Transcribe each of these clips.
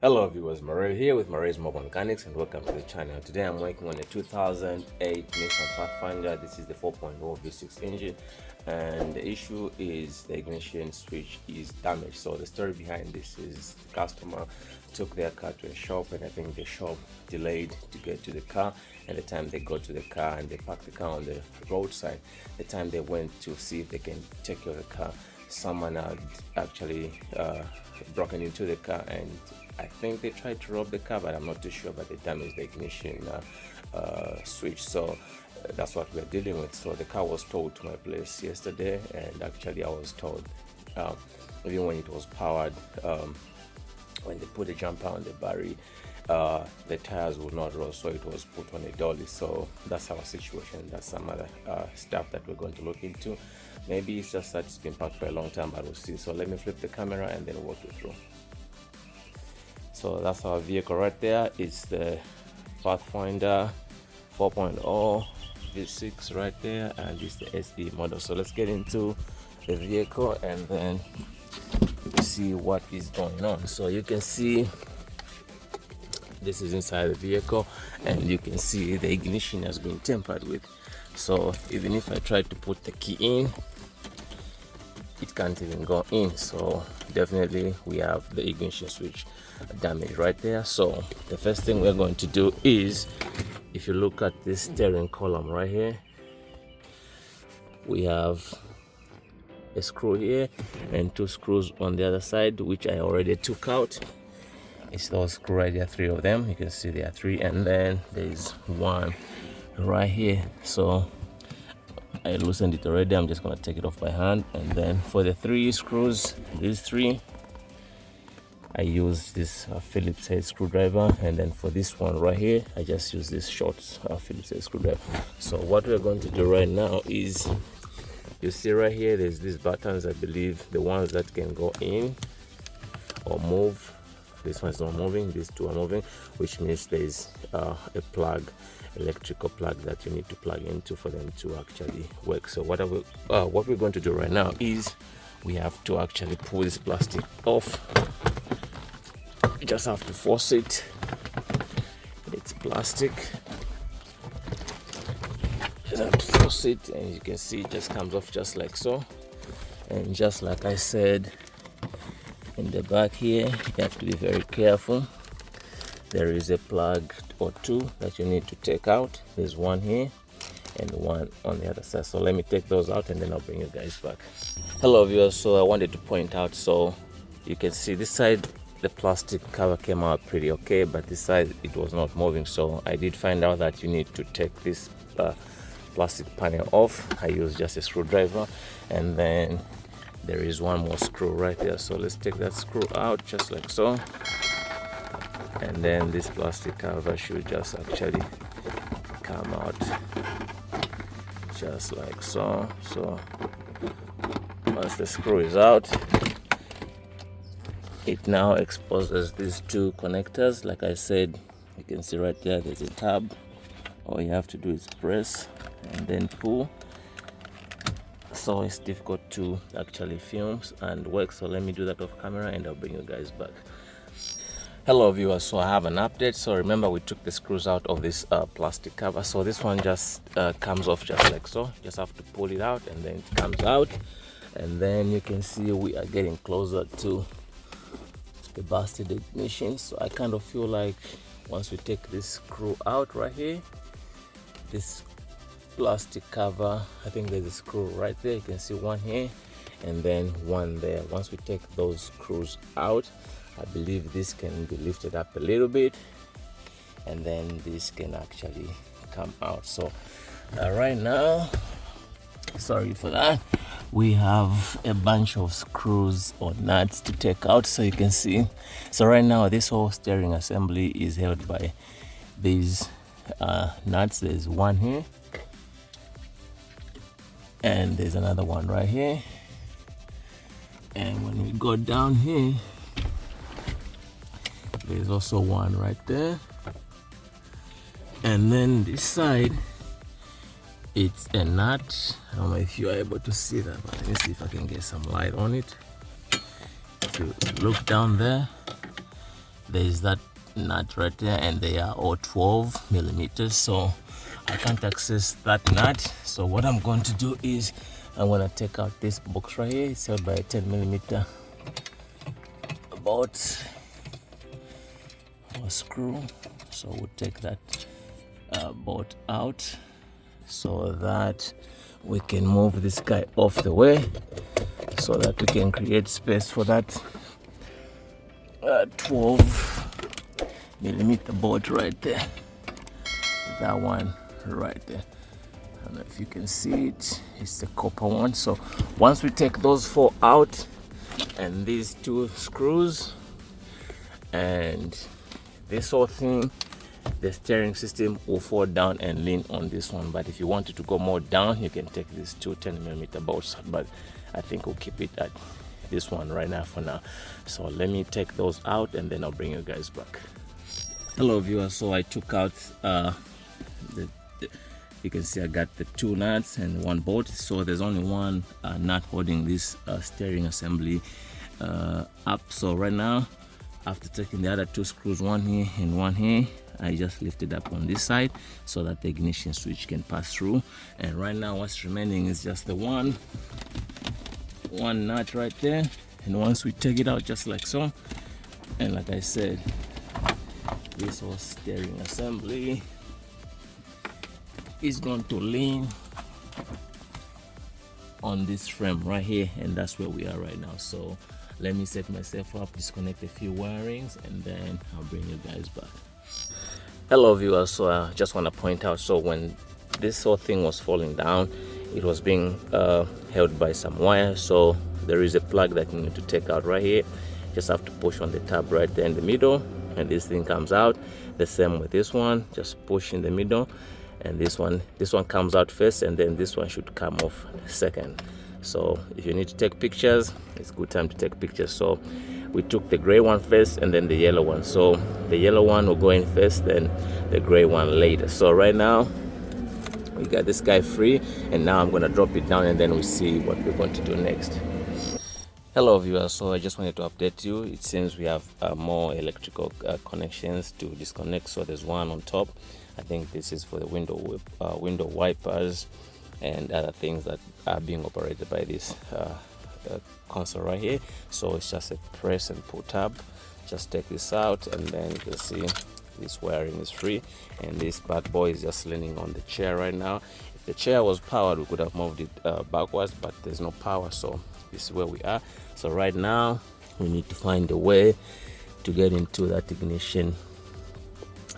Hello viewers, Murray here with Murray's Mobile Mechanics and welcome to the channel. Today I'm working on a 2008 Nissan Pathfinder. This is the 4.0 V6 engine and the issue is the ignition switch is damaged. So the story behind this is the customer took their car to a shop and I think the shop delayed to get to the car, and the time they got to the car and they parked the car on the roadside, the time they went to see if they can take care of the car, someone had actually broken into the car and I think they tried to rob the car, but I'm not too sure, but they damaged the ignition switch. So that's what we're dealing with. So the car was towed to my place yesterday, and actually I was told even when it was powered, when they put a jumper on the battery, the tires would not roll, so it was put on a dolly. So that's our situation. That's some other stuff that we're going to look into. Maybe it's just that it's been parked for a long time, but we'll see. So let me flip the camera and then walk you through. So that's our vehicle right there. It's the Pathfinder 4.0 V6 right there, and it's the SE model. So let's get into the vehicle and then see what is going on. So you can see this is inside the vehicle and you can see the ignition has been tampered with. So even if I try to put the key in, it can't even go in. So definitely we have the ignition switch damage right there. So the first thing we're going to do is, if you look at this steering column right here, we have a screw here and two screws on the other side, which I already took out. It's those screws right there, three of them. You can see there are three, and then there's one right here. So I loosened it already. I'm just going to take it off by hand. And then for the three screws, these three, I use this Phillips head screwdriver, and then for this one right here, I just use this short Phillips head screwdriver. So what we're going to do right now is, you see right here, there's these buttons, I believe, the ones that can go in or move. This one's not moving, these two are moving, which means there's a plug, electrical plug that you need to plug into for them to actually work. So what we're going to do right now is we have to actually pull this plastic off. You just have to force it. It's plastic. Just have to force it, and you can see it just comes off just like so. And just like I said, in the back here, you have to be very careful. There is a plug or two that you need to take out. There's one here and one on the other side. So let me take those out and then I'll bring you guys back. Hello viewers, so I wanted to point out, so you can see this side the plastic cover came out pretty okay, but this side it was not moving. So I did find out that you need to take this plastic panel off. I used just a screwdriver, and then there is one more screw right there. So let's take that screw out just like so, and then this plastic cover should just actually come out just like so. So once the screw is out, it now exposes these two connectors. Like I said, you can see right there, there's a tab. All you have to do is press and then pull. So it's difficult to actually film and work. So let me do that off camera and I'll bring you guys back. Hello viewers, so I have an update. So remember, we took the screws out of this plastic cover. So this one just comes off just like so. You just have to pull it out and then it comes out. And then you can see we are getting closer to the busted ignition. So I kind of feel like once we take this screw out right here, this plastic cover, I think there's a screw right there. You can see one here and then one there. Once we take those screws out, I believe this can be lifted up a little bit and then this can actually come out. So right now, sorry for that, we have a bunch of screws or nuts to take out. So you can see, so right now this whole steering assembly is held by these nuts. There's one here and there's another one right here, and when we go down here, there's also one right there, and then this side it's a nut. I don't know if you are able to see that, but let me see if I can get some light on it. If you look down there, there is that nut right there, and they are all 12 millimeters, so I can't access that nut. So what I'm going to do is I'm going to take out this box right here. It's held by a 10 millimeter bolt or screw. So we'll take that bolt out so that we can move this guy off the way, so that we can create space for that 12 millimeter bolt right there. That one right there. I don't know if you can see it. It's the copper one. So once we take those 4 out and these 2 screws and this whole thing, the steering system will fall down and lean on this one. But if you wanted to go more down, you can take these 2 10 millimeter bolts, but I think we'll keep it at this one right now for now. So let me take those out and then I'll bring you guys back. Hello viewers, so I took out you can see I got the 2 nuts and 1 bolt. So there's only 1 nut holding this steering assembly up. So right now, after taking the other 2 screws, 1 here and 1 here, I just lift it up on this side so that the ignition switch can pass through. And right now what's remaining is just the one nut right there. And once we take it out just like so, and like I said, this whole steering assembly is going to lean on this frame right here, and that's where we are right now. So let me set myself up, disconnect a few wirings, and then I'll bring you guys back. Hello viewers, so I just want to point out, so when this whole thing was falling down, it was being held by some wire. So there is a plug that you need to take out right here. Just have to push on the tab right there in the middle, and this thing comes out. The same with this one, just push in the middle, and this one comes out first, and then this one should come off second. So if you need to take pictures, it's a good time to take pictures. So we took the gray one first and then the yellow one. So the yellow one will go in first, then the gray one later. So right now we got this guy free, and now I'm going to drop it down and then we see what we're going to do next. Hello viewers, so I just wanted to update you. It seems we have more electrical connections to disconnect. So there's one on top. I think this is for the window wipers and other things that are being operated by this console right here. So it's just a press and pull tab. Just take this out, and then you can see this wiring is free, and this bad boy is just leaning on the chair right now. If the chair was powered, we could have moved it backwards, but there's no power, so this is where we are. So right now we need to find a way to get into that ignition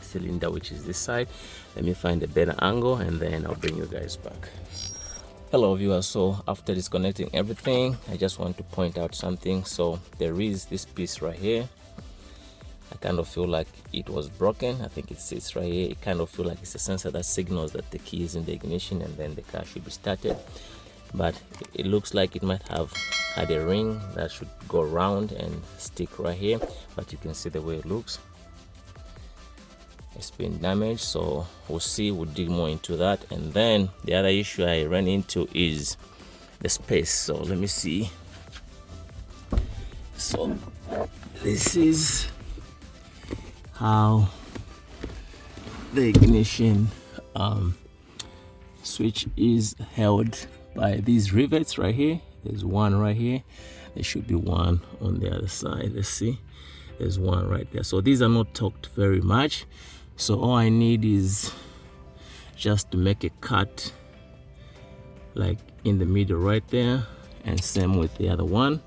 cylinder, which is this side. Let me find a better angle and then I'll bring you guys back. Hello viewers, so after disconnecting everything, I just want to point out something. So there is this piece right here. I kind of feel like it was broken. I think it sits right here. It kind of feel like it's a sensor that signals that the key is in the ignition and then the car should be started. But it looks like it might have had a ring that should go around and stick right here, but you can see the way it looks. It's been damaged, so we'll see. We'll dig more into that. And then the other issue I ran into is the space. So let me see. So this is how the ignition switch is held by these rivets right here. There's one right here. There should be one on the other side. Let's see. There's one right there. So these are not torqued very much. So all I need is just to make a cut like in the middle right there, and same with the other one.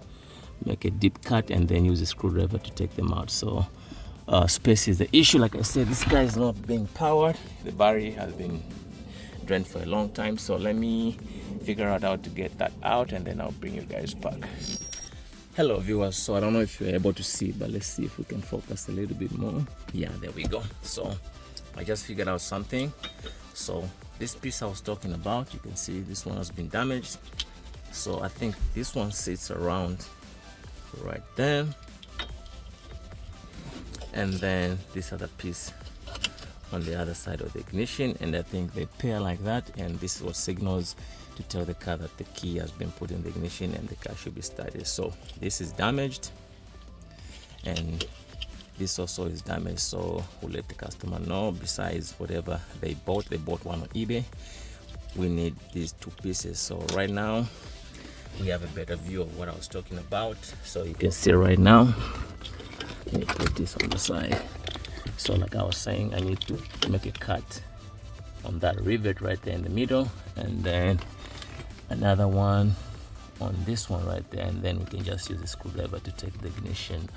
Make a deep cut and then use a screwdriver to take them out. So space is the issue. Like I said, this guy is not being powered. The battery has been drained for a long time. So let me figure out how to get that out and then I'll bring you guys back. Hello viewers, so I don't know if you're able to see, but let's see if we can focus a little bit more. Yeah, there we go. So I just figured out something. So this piece I was talking about, you can see this one has been damaged. So I think this one sits around right there, and then this other piece on the other side of the ignition, and I think they pair like that, and this is what signals to tell the car that the key has been put in the ignition and the car should be started. So this is damaged, and this also is damaged, so we'll let the customer know. Besides whatever they bought one on eBay, we need these 2 pieces. So right now we have a better view of what I was talking about. So you can see right now, let me put this on the side. So like I was saying, I need to make a cut on that rivet right there in the middle, and then another one on this one right there, and then we can just use a screwdriver to take the ignition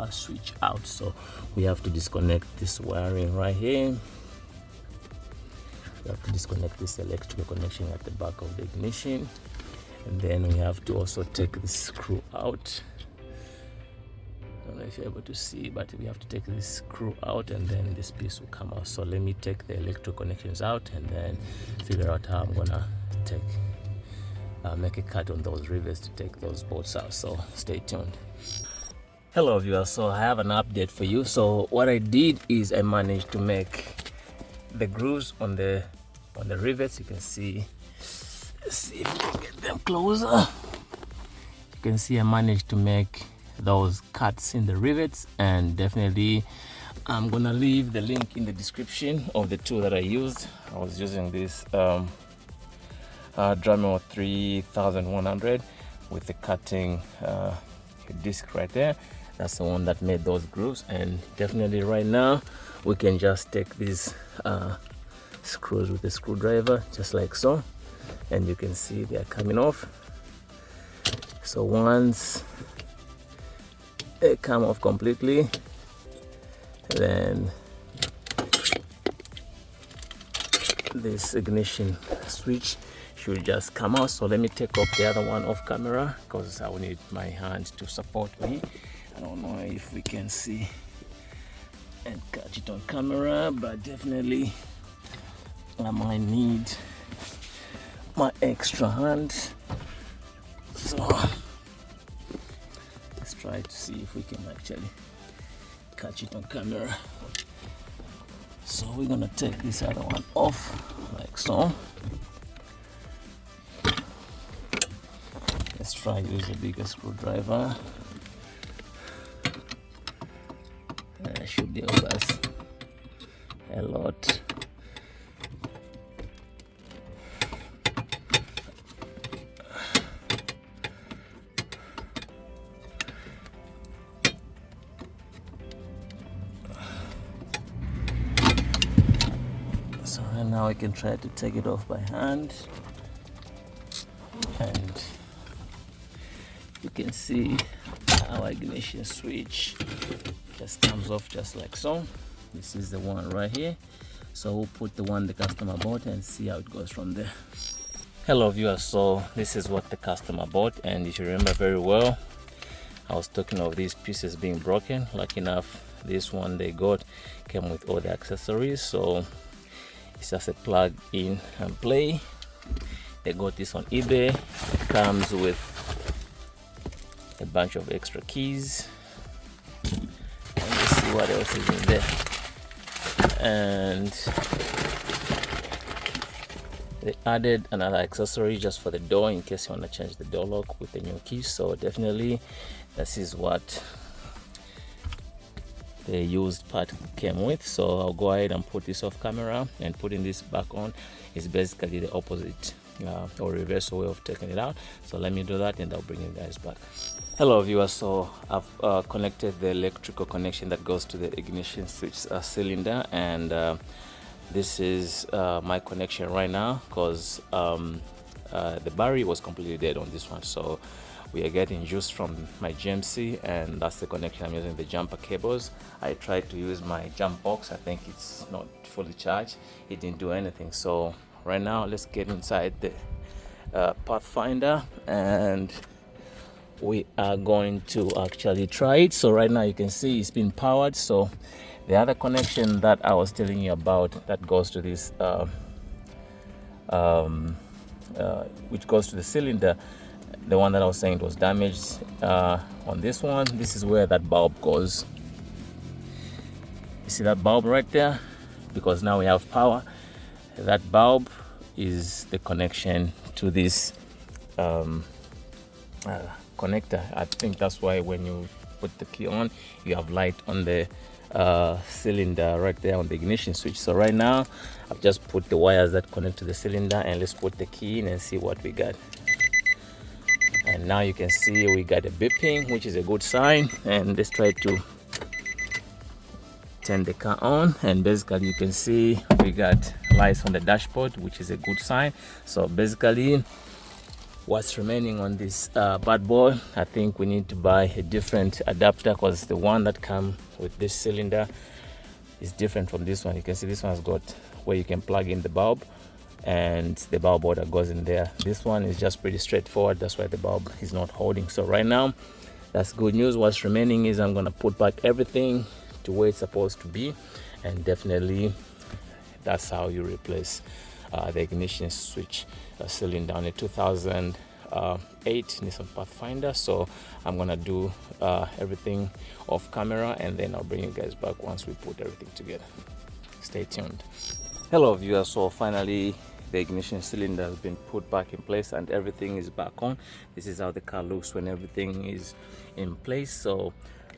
switch out. So we have to disconnect this wiring right here. We have to disconnect this electrical connection at the back of the ignition, and then we have to also take this screw out. I don't know if you're able to see, but we have to take this screw out, and then this piece will come out. So let me take the electrical connections out and then figure out how I'm gonna make a cut on those rivets to take those bolts out. So stay tuned. Hello viewers, so I have an update for you. So what I did is I managed to make the grooves on the rivets. You can see, let's see if we can get them closer. You can see I managed to make those cuts in the rivets, and definitely I'm gonna leave the link in the description of the tool that I used. I was using this Dremel 3100 with the cutting disc right there. That's the one that made those grooves, and definitely right now we can just take these screws with the screwdriver just like so, and you can see they are coming off. So once they come off completely, then this ignition switch should just come out. So let me take off the other one off camera because I will need my hand to support me. I don't know if we can see and catch it on camera, but definitely I might need my extra hand. So let's try to see if we can actually catch it on camera. So we're gonna take this other one off like so. Let's try to use a bigger screwdriver. That should help us a lot. So right now I can try to take it off by hand, and you can see our ignition switch just comes off just like so. This is the one right here, so we'll put the one the customer bought and see how it goes from there. Hello viewers, so this is what the customer bought, and if you remember very well, I was talking of these pieces being broken. Lucky enough, this one they got came with all the accessories, so it's just a plug in and play. They got this on eBay. It comes with a bunch of extra keys, and let's see what else is in there. And they added another accessory just for the door in case you want to change the door lock with the new key. So definitely this is what the used part came with. So I'll go ahead and put this off camera, and putting this back on is basically the opposite or reverse way of taking it out. So let me do that and I'll bring you guys back. Hello viewers, so I've connected the electrical connection that goes to the ignition switch cylinder, and this is my connection right now because the battery was completely dead on this one. So we are getting juice from my GMC, and that's the connection I'm using, the jumper cables. I tried to use my jump box. I think it's not fully charged. It didn't do anything. So right now let's get inside the Pathfinder, and we are going to actually try it. So right now you can see it's been powered. So the other connection that I was telling you about that goes to this which goes to the cylinder, the one that I was saying it was damaged on this one, this is where that bulb goes. You see that bulb right there? Because now we have power. That bulb is the connection to this connector. I think that's why when you put the key on, you have light on the cylinder right there on the ignition switch. So right now I've just put the wires that connect to the cylinder, and let's put the key in and see what we got. And now you can see we got a beeping, which is a good sign. And let's try to turn the car on, and basically you can see we got lights on the dashboard, which is a good sign. So basically what's remaining on this bad boy, I think we need to buy a different adapter, because the one that comes with this cylinder is different from this one. You can see this one's got where you can plug in the bulb, and the bulb order goes in there. This one is just pretty straightforward, that's why the bulb is not holding. So right now that's good news. What's remaining is I'm gonna put back everything to where it's supposed to be, and definitely that's how you replace the ignition switch cylinder on a 2008 Nissan Pathfinder. So I'm gonna do everything off camera, and then I'll bring you guys back once we put everything together. Stay tuned. Hello viewers, so finally the ignition cylinder has been put back in place and everything is back on. This is how the car looks when everything is in place. So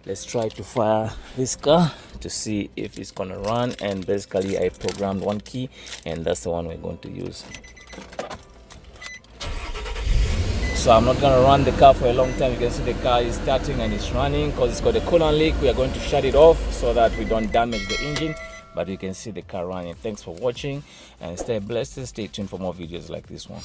let's try to fire this car to see if it's gonna run. And basically I programmed one key, and that's the one we're going to use. So I'm not gonna run the car for a long time. You can see the car is starting and it's running because it's got a coolant leak. We are going to shut it off so that we don't damage the engine, but you can see the car running. Thanks for watching, and stay blessed and stay tuned for more videos like this one.